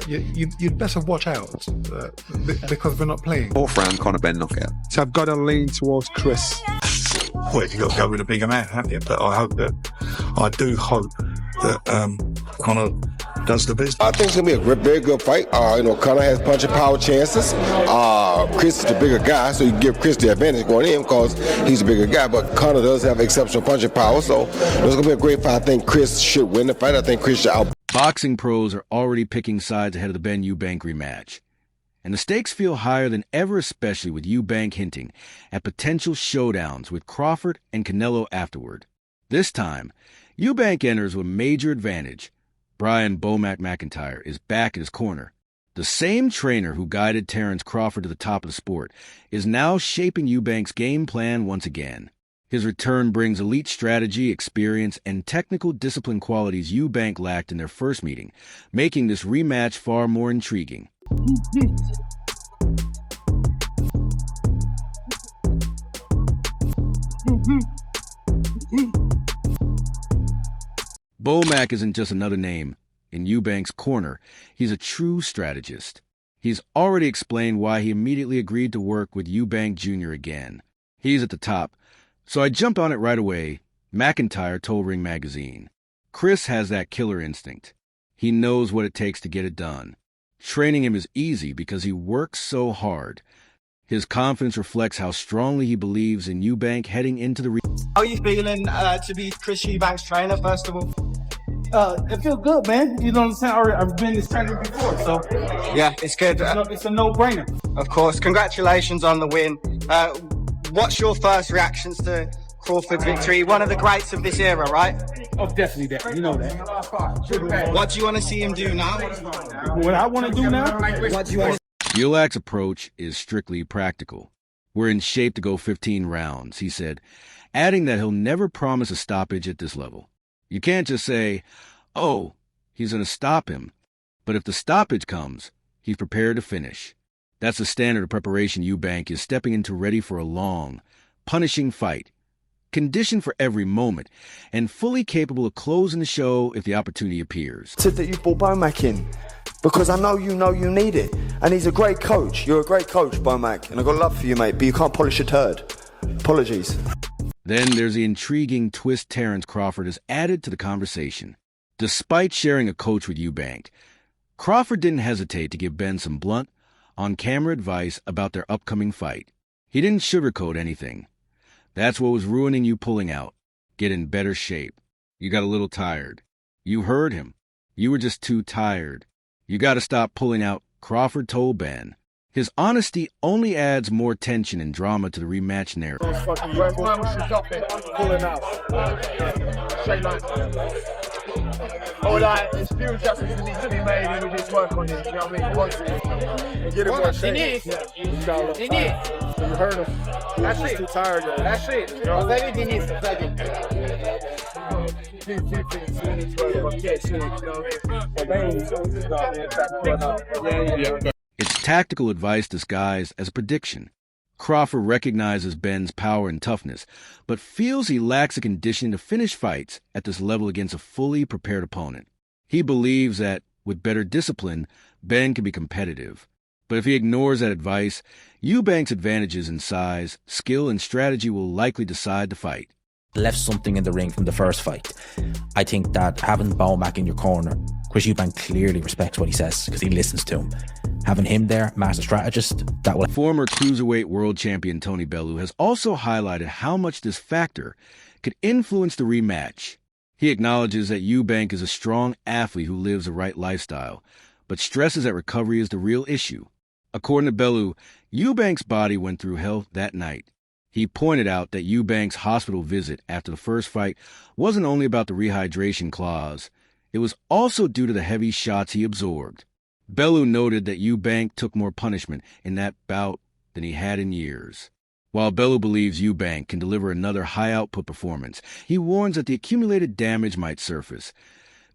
you'd better watch out because we're not playing. Fourth round, Conor Benn knockout. So I've got to lean towards Chris. Well, you've got to go with a bigger man, haven't you? But I do hope that Conor does the business. I think it's going to be a very good fight. Conor has punching power chances. Chris is the bigger guy, so you give Chris the advantage going in because he's a bigger guy. But Conor does have exceptional punching power, so it's going to be a great fight. I think Chris should win the fight. I think Chris should out. Boxing pros are already picking sides ahead of the Benn Eubank rematch. And the stakes feel higher than ever, especially with Eubank hinting at potential showdowns with Crawford and Canelo afterward. This time, Eubank enters with a major advantage. Brian "Bomac" McIntyre is back at his corner. The same trainer who guided Terence Crawford to the top of the sport is now shaping Eubank's game plan once again. His return brings elite strategy, experience, and technical discipline qualities Eubank lacked in their first meeting, making this rematch far more intriguing. Bomac isn't just another name. In Eubank's corner, he's a true strategist. He's already explained why he immediately agreed to work with Eubank Jr. again. He's at the top, so I jumped on it right away. McIntyre told Ring Magazine. Chris has that killer instinct. He knows what it takes to get it done. Training him is easy because he works so hard. His confidence reflects how strongly he believes in Eubank heading into the How are you feeling to be Chris Eubank's trainer, first of all? It feels good, man. You know what I'm saying? I've been this trainer before, so yeah, it's good. It's a no-brainer. Of course. Congratulations on the win. What's your first reactions to Crawford's victory? One of the greats of this era, right? Oh, definitely that. You know that. What do you want to see him do now? What I want to do now? What do you want to Eubank's approach is strictly practical. We're in shape to go 15 rounds, he said, adding that he'll never promise a stoppage at this level. You can't just say, oh, he's going to stop him. But if the stoppage comes, he's prepared to finish. That's the standard of preparation Eubank is stepping into, ready for a long, punishing fight, conditioned for every moment, and fully capable of closing the show if the opportunity appears. Said that you brought Bomac in, because I know you need it. And he's a great coach. You're a great coach, Bomac, and I've got love for you, mate, but you can't polish a turd. Apologies. Then there's the intriguing twist Terence Crawford has added to the conversation. Despite sharing a coach with Eubank, Crawford didn't hesitate to give Ben some blunt, on-camera advice about their upcoming fight. He didn't sugarcoat anything. That's what was ruining you pulling out. Get in better shape. You got a little tired. You heard him. You were just too tired. You got to stop pulling out, Crawford told Ben. His honesty only adds more tension and drama to the rematch narrative. There's few adjustments that need to be made and we just work on it, you know what I mean? Get it more shape. You heard him. That's it. Too tired, though. That's it. It's tactical advice disguised as a prediction. Crawford recognizes Ben's power and toughness, but feels he lacks the conditioning to finish fights at this level against a fully prepared opponent. He believes that, with better discipline, Ben can be competitive. But if he ignores that advice, Eubank's advantages in size, skill, and strategy will likely decide the fight. Left something in the ring from the first fight. I think that having Bomac in your corner, Chris Eubank clearly respects what he says because he listens to him. Having him there, master strategist, that will... Former cruiserweight world champion Tony Bellew has also highlighted how much this factor could influence the rematch. He acknowledges that Eubank is a strong athlete who lives the right lifestyle, but stresses that recovery is the real issue. According to Bellew, Eubank's body went through hell that night. He pointed out that Eubank's hospital visit after the first fight wasn't only about the rehydration clause, it was also due to the heavy shots he absorbed. Bellew noted that Eubank took more punishment in that bout than he had in years. While Bellew believes Eubank can deliver another high-output performance, he warns that the accumulated damage might surface,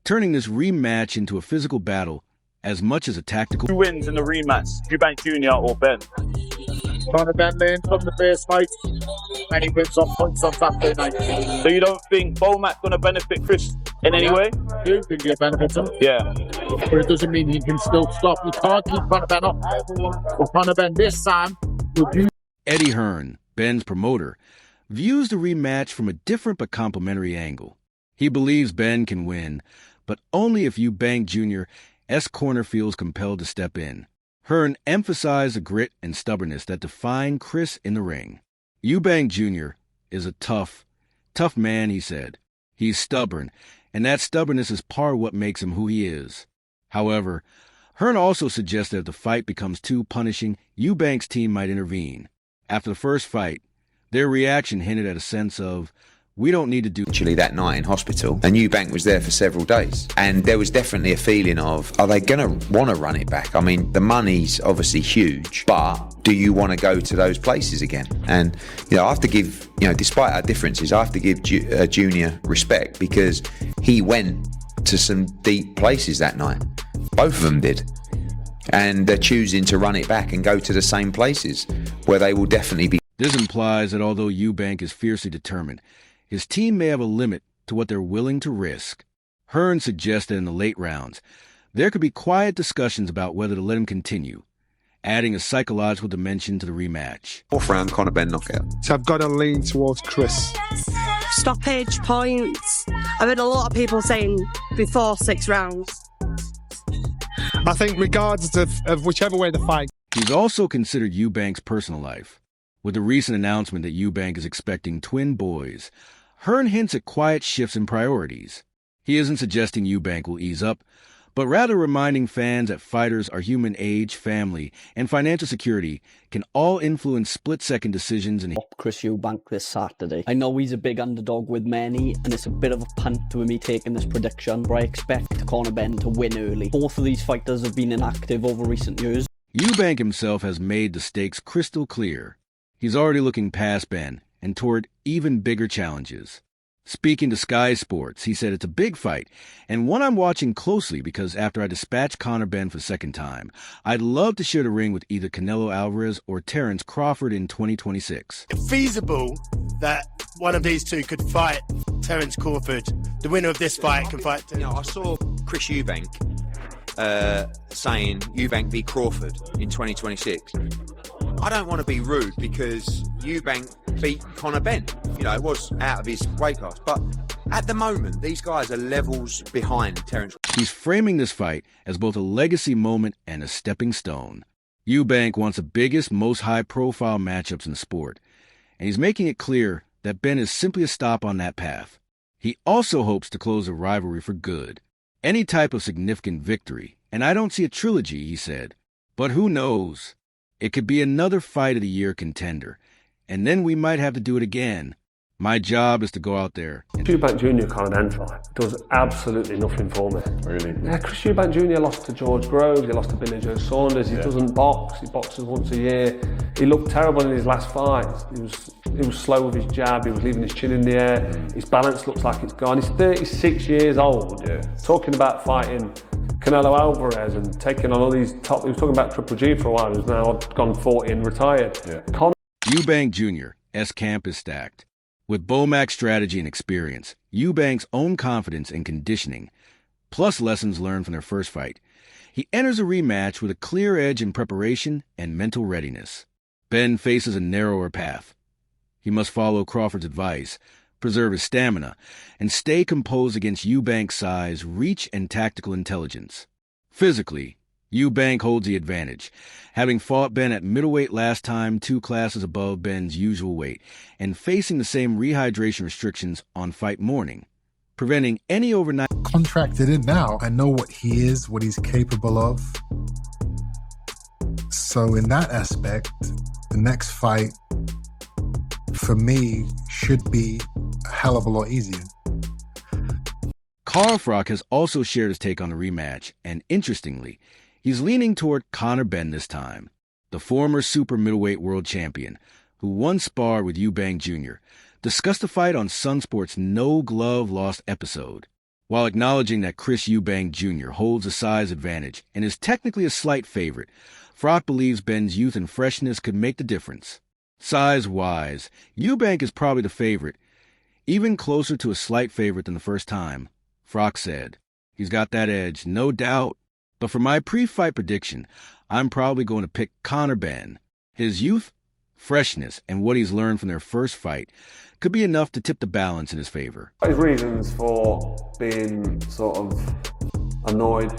turning this rematch into a physical battle as much as a tactical... Who wins in the rematch, Eubank Jr. or Ben? Conor Benn from the first fight, and he wins on points on Saturday night. So you don't think Bomac going to benefit Chris in any way? You could get benefits of it. Yeah. But it doesn't mean he can still stop. You can't keep Conor Benn up. But Conor Benn this time will do. Eddie Hearn, Ben's promoter, views the rematch from a different but complementary angle. He believes Ben can win, but only if Eubank Jr.'s corner feels compelled to step in. Hearn emphasized the grit and stubbornness that define Chris in the ring. Eubank Jr. is a tough man, he said. He's stubborn, and that stubbornness is part of what makes him who he is. However, Hearn also suggested if the fight becomes too punishing, Eubank's team might intervene. After the first fight, their reaction hinted at a sense of, we don't need to do... Actually, that night in hospital, and Eubank was there for several days. And there was definitely a feeling of, are they going to want to run it back? I mean, the money's obviously huge, but do you want to go to those places again? And, I have to give, despite our differences, I have to give Junior respect because he went to some deep places that night. Both of them did. And they're choosing to run it back and go to the same places where they will definitely be. This implies that although Eubank is fiercely determined, his team may have a limit to what they're willing to risk. Hearn suggested in the late rounds, there could be quiet discussions about whether to let him continue, adding a psychological dimension to the rematch. Fourth round, Conor Benn knockout. So I've got to lean towards Chris. Stoppage points. I've heard a lot of people saying before 6 rounds. I think regardless of whichever way the fight. He's also considered Eubank's personal life. With the recent announcement that Eubank is expecting twin boys, Hearn hints at quiet shifts in priorities. He isn't suggesting Eubank will ease up, but rather reminding fans that fighters are human age, family, and financial security can all influence split-second decisions. And Chris Eubank this Saturday. I know he's a big underdog with many, and it's a bit of a punt to me taking this prediction, but I expect Conor Benn to win early. Both of these fighters have been inactive over recent years. Eubank himself has made the stakes crystal clear. He's already looking past Ben and toward even bigger challenges. Speaking to Sky Sports, he said it's a big fight, and one I'm watching closely because after I dispatch Conor Benn for the second time, I'd love to share the ring with either Canelo Alvarez or Terence Crawford in 2026. Feasible that one of these two could fight Terence Crawford. The winner of this fight can fight. I saw Chris Eubank saying Eubank v Crawford in 2026. I don't want to be rude because Eubank beat Conor Benn. It was out of his weight class. But at the moment, these guys are levels behind Terence. He's framing this fight as both a legacy moment and a stepping stone. Eubank wants the biggest, most high-profile matchups in the sport, and he's making it clear that Ben is simply a stop on that path. He also hopes to close the rivalry for good. Any type of significant victory, and I don't see a trilogy, he said. But who knows? It could be another fight of the year contender, and then we might have to do it again. My job is to go out there. Chris Eubank Jr. Conor Benn fight does absolutely nothing for me. Really? Yeah, Chris Eubank Jr. lost to George Groves, he lost to Billy Joe Saunders, he doesn't box, he boxes once a year. He looked terrible in his last fight. He was slow with his jab, he was leaving his chin in the air, his balance looks like it's gone. He's 36 years old, talking about fighting Canelo Alvarez and taking on all these top... He was talking about Triple G for a while, who's now gone 40 and retired. Eubank Jr.'s camp is stacked. With Bomac's strategy and experience, Eubank's own confidence and conditioning, plus lessons learned from their first fight, he enters a rematch with a clear edge in preparation and mental readiness. Ben faces a narrower path. He must follow Crawford's advice, preserve his stamina, and stay composed against Eubank's size, reach, and tactical intelligence. Physically, Eubank holds the advantage, having fought Ben at middleweight last time, 2 classes above Ben's usual weight, and facing the same rehydration restrictions on fight morning, preventing any overnight... Contracted in now. I know what he is, what he's capable of. So in that aspect, the next fight, for me, should be a hell of a lot easier. Carl Froch has also shared his take on the rematch, and interestingly, he's leaning toward Conor Benn this time. The former super middleweight world champion, who once sparred with Eubank Jr., discussed the fight on Sunsport's No Glove Lost episode. While acknowledging that Chris Eubank Jr. holds a size advantage and is technically a slight favorite, Froch believes Ben's youth and freshness could make the difference. Size-wise, Eubank is probably the favorite, even closer to a slight favorite than the first time. Frock said. He's got that edge, no doubt. But for my pre-fight prediction, I'm probably going to pick Conor Benn. His youth, freshness, and what he's learned from their first fight could be enough to tip the balance in his favor. His reasons for being sort of annoyed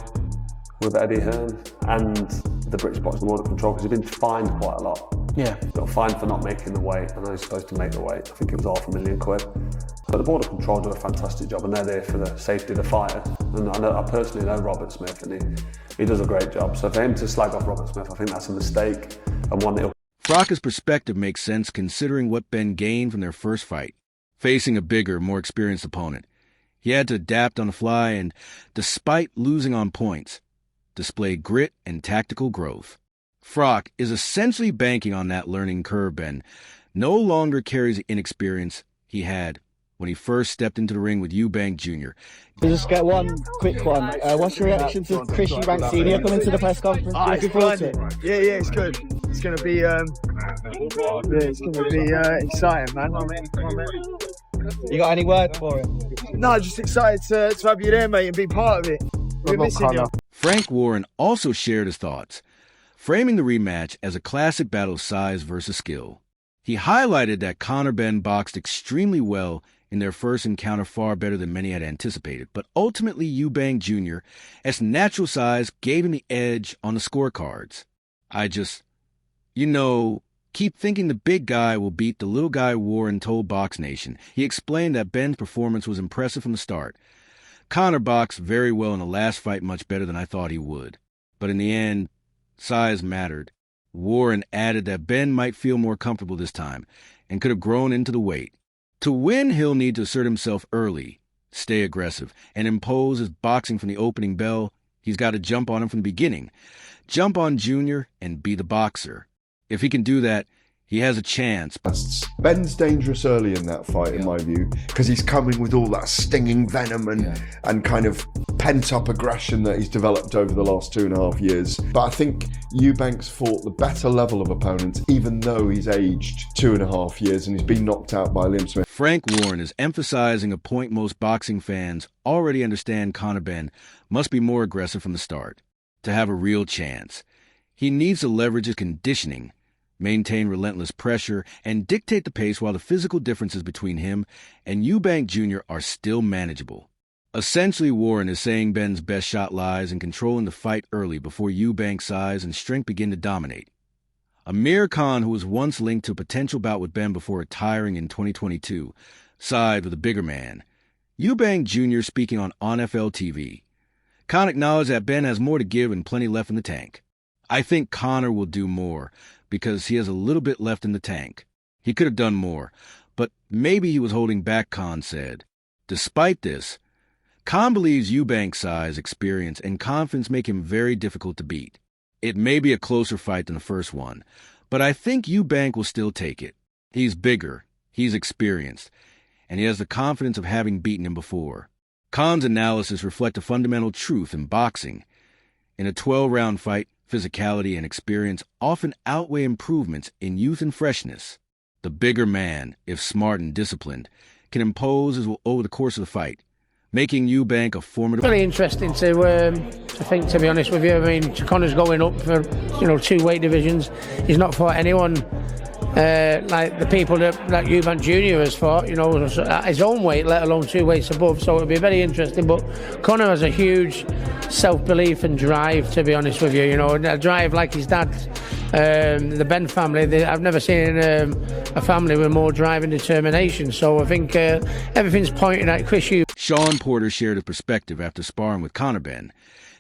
with Eddie Hearn and the British Boxing Board of Control, because he's been fined quite a lot. Yeah. He got fined for not making the weight. I know he's supposed to make the weight. I think it was £500,000. But the Board of Control do a fantastic job, and they're there for the safety of the fighter. And I personally know Robert Smith, and he does a great job. So for him to slag off Robert Smith, I think that's a mistake, and one that'll... Frock's perspective makes sense considering what Benn gained from their first fight, facing a bigger, more experienced opponent. He had to adapt on the fly and, despite losing on points, display grit and tactical growth. Frock is essentially banking on that learning curve. Benn no longer carries the inexperience he had when he first stepped into the ring with Eubank Jr. We'll just get one quick one. What's your reaction to Chris Eubank Jr. coming to the press conference? Looking forward to it? Yeah, it's good. It's going to be, exciting, man. You got any word for him? No, just excited to have you there, mate, and be part of it. We're missing you. Frank Warren also shared his thoughts, framing the rematch as a classic battle of size versus skill. He highlighted that Conor Benn boxed extremely well in their first encounter, far better than many had anticipated, but ultimately Eubank Jr., as natural size, gave him the edge on the scorecards. I just, keep thinking the big guy will beat the little guy, Warren told Box Nation. He explained that Benn's performance was impressive from the start. Conor boxed very well in the last fight, much better than I thought he would. But in the end, size mattered. Warren added that Benn might feel more comfortable this time and could have grown into the weight. To win, he'll need to assert himself early, stay aggressive, and impose his boxing from the opening bell. He's got to jump on him from the beginning. Jump on Junior and be the boxer. If he can do that, he has a chance. Benn's dangerous early in that fight, in my view, because he's coming with all that stinging venom and kind of pent-up aggression that he's developed over the last 2.5 years. But I think Eubank's fought the better level of opponents, even though he's aged 2.5 years and he's been knocked out by Liam Smith. Frank Warren is emphasizing a point most boxing fans already understand. Conor Benn must be more aggressive from the start to have a real chance. He needs to leverage his conditioning, maintain relentless pressure, and dictate the pace while the physical differences between him and Eubank Jr. are still manageable. Essentially, Warren is saying Benn's best shot lies in controlling the fight early before Eubank's size and strength begin to dominate. Amir Khan, who was once linked to a potential bout with Benn before retiring in 2022, sided with a bigger man. Eubank Jr. speaking on NFL TV. Khan acknowledged that Benn has more to give and plenty left in the tank. I think Conor will do more, because he has a little bit left in the tank. He could have done more, but maybe he was holding back, Khan said. Despite this, Khan believes Eubank's size, experience, and confidence make him very difficult to beat. It may be a closer fight than the first one, but I think Eubank will still take it. He's bigger, he's experienced, and he has the confidence of having beaten him before. Khan's analysis reflects a fundamental truth in boxing. In a 12-round fight, physicality and experience often outweigh improvements in youth and freshness. The bigger man, if smart and disciplined, can impose over the course of the fight, making Eubank a formidable... Very interesting to think, to be honest with you. I mean, Conor's going up for, 2 weight divisions. He's not fought anyone like the people that Eubank Jr. has fought, at his own weight, let alone 2 weights above. So it'll be very interesting. But Conor has a huge self-belief and drive, to be honest with you. A drive like his dad, the Benn family. I've never seen a family with more drive and determination. So I think everything's pointing at Chris Eubank. Sean Porter shared a perspective after sparring with Conor Benn,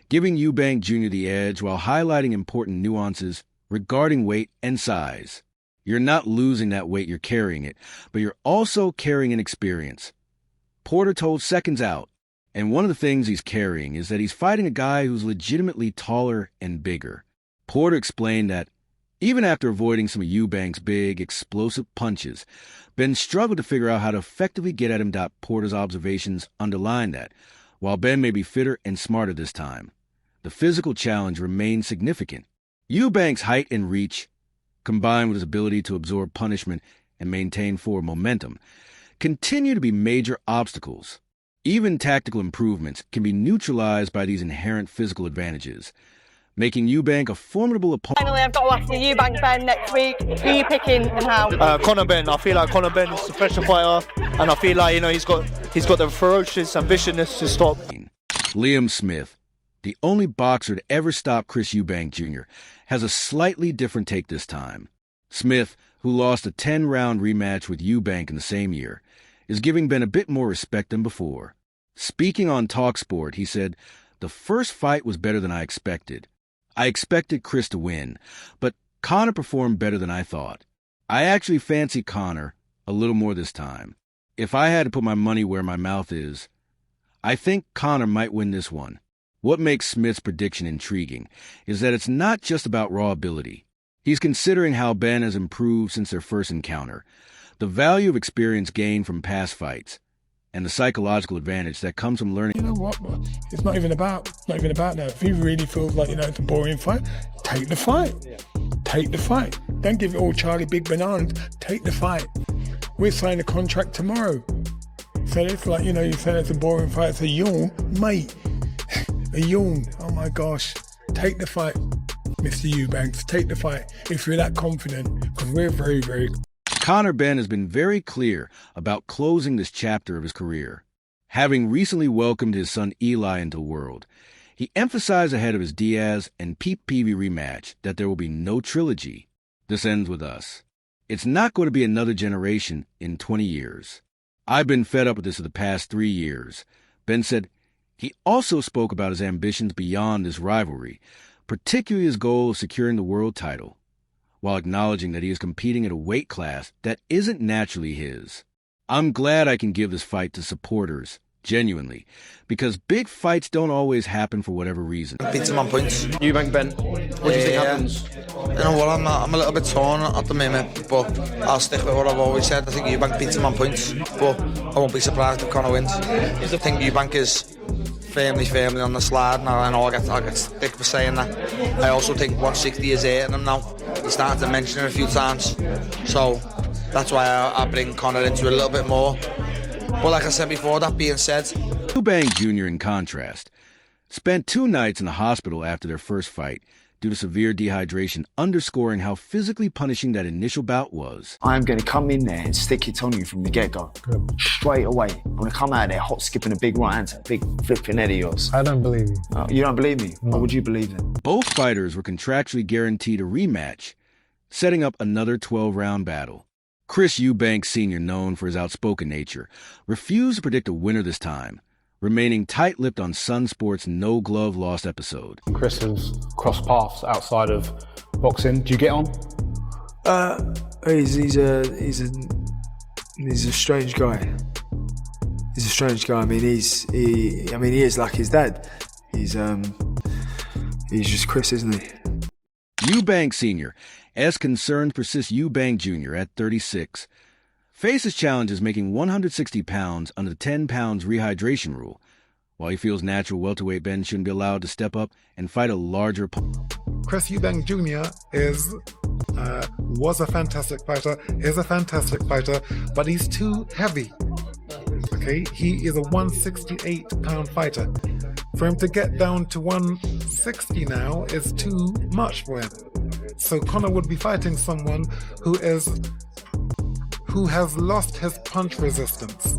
giving Eubank Jr. the edge while highlighting important nuances regarding weight and size. You're not losing that weight, you're carrying it, but you're also carrying an experience. Porter told Seconds Out, and one of the things he's carrying is that he's fighting a guy who's legitimately taller and bigger. Porter explained that even after avoiding some of Eubank's big, explosive punches, Benn struggled to figure out how to effectively get at him. Porter's observations underlined that, while Benn may be fitter and smarter this time, the physical challenge remains significant. Eubank's height and reach, combined with his ability to absorb punishment and maintain forward momentum, continue to be major obstacles. Even tactical improvements can be neutralized by these inherent physical advantages, making Eubank a formidable opponent. Finally, I've got to ask you, Eubank Ben, next week. Who are you picking and how? Conor Benn. I feel like Conor Benn is a professional fighter, and I feel like he's got the ferocious ambitionness to stop. Liam Smith, the only boxer to ever stop Chris Eubank Jr., has a slightly different take this time. Smith, who lost a 10-round rematch with Eubank in the same year, is giving Ben a bit more respect than before. Speaking on TalkSport, he said, "The first fight was better than I expected. I expected Chris to win, but Conor performed better than I thought. I actually fancy Conor a little more this time. If I had to put my money where my mouth is, I think Conor might win this one." What makes Smith's prediction intriguing is that it's not just about raw ability. He's considering how Ben has improved since their first encounter, the value of experience gained from past fights, and the psychological advantage that comes from learning. You know what? It's not even about that. If he really feels like, it's a boring fight, take the fight. Take the fight. Don't give it all Charlie Big Bananas. Take the fight. We'll sign a contract tomorrow. So it's like, you said it's a boring fight. It's a yawn, mate. A yawn. Oh my gosh. Take the fight, Mr. Eubanks. Take the fight if you're that confident, because we're very, very. Conor Benn has been very clear about closing this chapter of his career. Having recently welcomed his son Eli into the world, he emphasized ahead of his Diaz and Pete Peavy rematch that there will be no trilogy. This ends with us. It's not going to be another generation in 20 years. I've been fed up with this for the past 3 years. Ben said he also spoke about his ambitions beyond this rivalry, particularly his goal of securing the world title, while acknowledging that he is competing at a weight class that isn't naturally his. I'm glad I can give this fight to supporters, genuinely, because big fights don't always happen for whatever reason. Beats him on points. Eubank Ben. What do you think happens? You know what, I'm a little bit torn at the moment, but I'll stick with what I've always said. I think Eubank beats him on points, but I won't be surprised if Conor wins. I think Eubank is firmly on the slide, and I know I get stick for saying that. I also think 160 is hitting him now. He's started to mention it a few times, so that's why I bring Conor into it a little bit more. But like I said before, that being said, Eubank Jr., in contrast, spent 2 nights in the hospital after their first fight due to severe dehydration, underscoring how physically punishing that initial bout was. I'm going to come in there and stick it on you from the get-go. Straight away. I'm going to come out there hot skipping a big right hand, big flipping head of yours. I don't believe you. You don't believe me? No. What would you believe in? Both fighters were contractually guaranteed a rematch, setting up another 12-round battle. Chris Eubank Sr., known for his outspoken nature, refused to predict a winner this time, remaining tight-lipped on Sun Sports' no-glove lost episode. Chris has crossed paths outside of boxing. Do you get on? He's a strange guy. He's a strange guy. I mean, he is like his dad. He's just Chris, isn't he? Eubank Sr., as concerns persist, Eubank Jr., at 36, faces challenges making 160 pounds under the 10 pounds rehydration rule, while he feels natural welterweight Ben shouldn't be allowed to step up and fight a larger opponent. Chris Eubank Jr. was a fantastic fighter, is a fantastic fighter, but he's too heavy. Okay, he is a 168-pound fighter. For him to get down to 160 now is too much for him. So Conor would be fighting someone who has lost his punch resistance,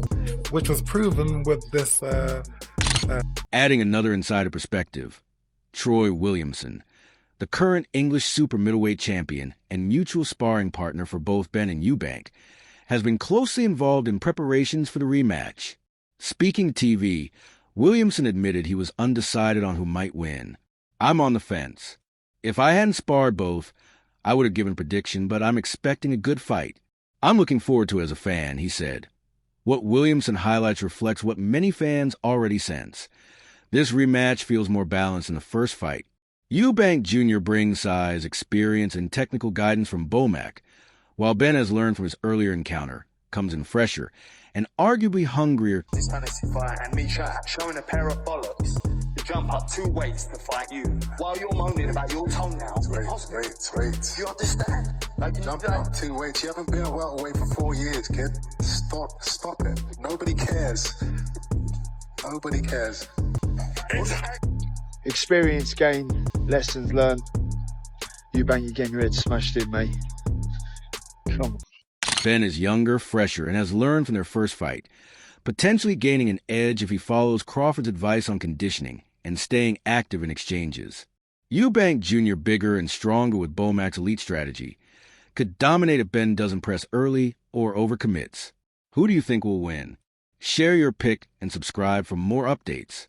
which was proven with this. Adding another insider perspective, Troy Williamson, the current English super middleweight champion and mutual sparring partner for both Ben and Eubank, has been closely involved in preparations for the rematch. Speaking to TV, Williamson admitted he was undecided on who might win. I'm on the fence. If I hadn't sparred both, I would have given a prediction, but I'm expecting a good fight. I'm looking forward to it as a fan, he said. What Williamson highlights reflects what many fans already sense. This rematch feels more balanced than the first fight. Eubank Jr. brings size, experience, and technical guidance from Bomac, while Ben has learned from his earlier encounter, comes in fresher, and arguably hungrier. This fantasy fight and me showing a pair of bollocks to jump up 2 weights to fight you while you're moaning about your toenails. Wait. You understand? Like, jump up 2 weights. You haven't been a welterweight for 4 years, kid. Stop it. Nobody cares. Nobody cares. Experience gained, lessons learned. Eubank, you're getting your head smashed in, mate. Come on. Ben is younger, fresher, and has learned from their first fight, potentially gaining an edge if he follows Crawford's advice on conditioning and staying active in exchanges. Eubank Jr., bigger and stronger with Bomac's elite strategy, could dominate if Ben doesn't press early or overcommits. Who do you think will win? Share your pick and subscribe for more updates.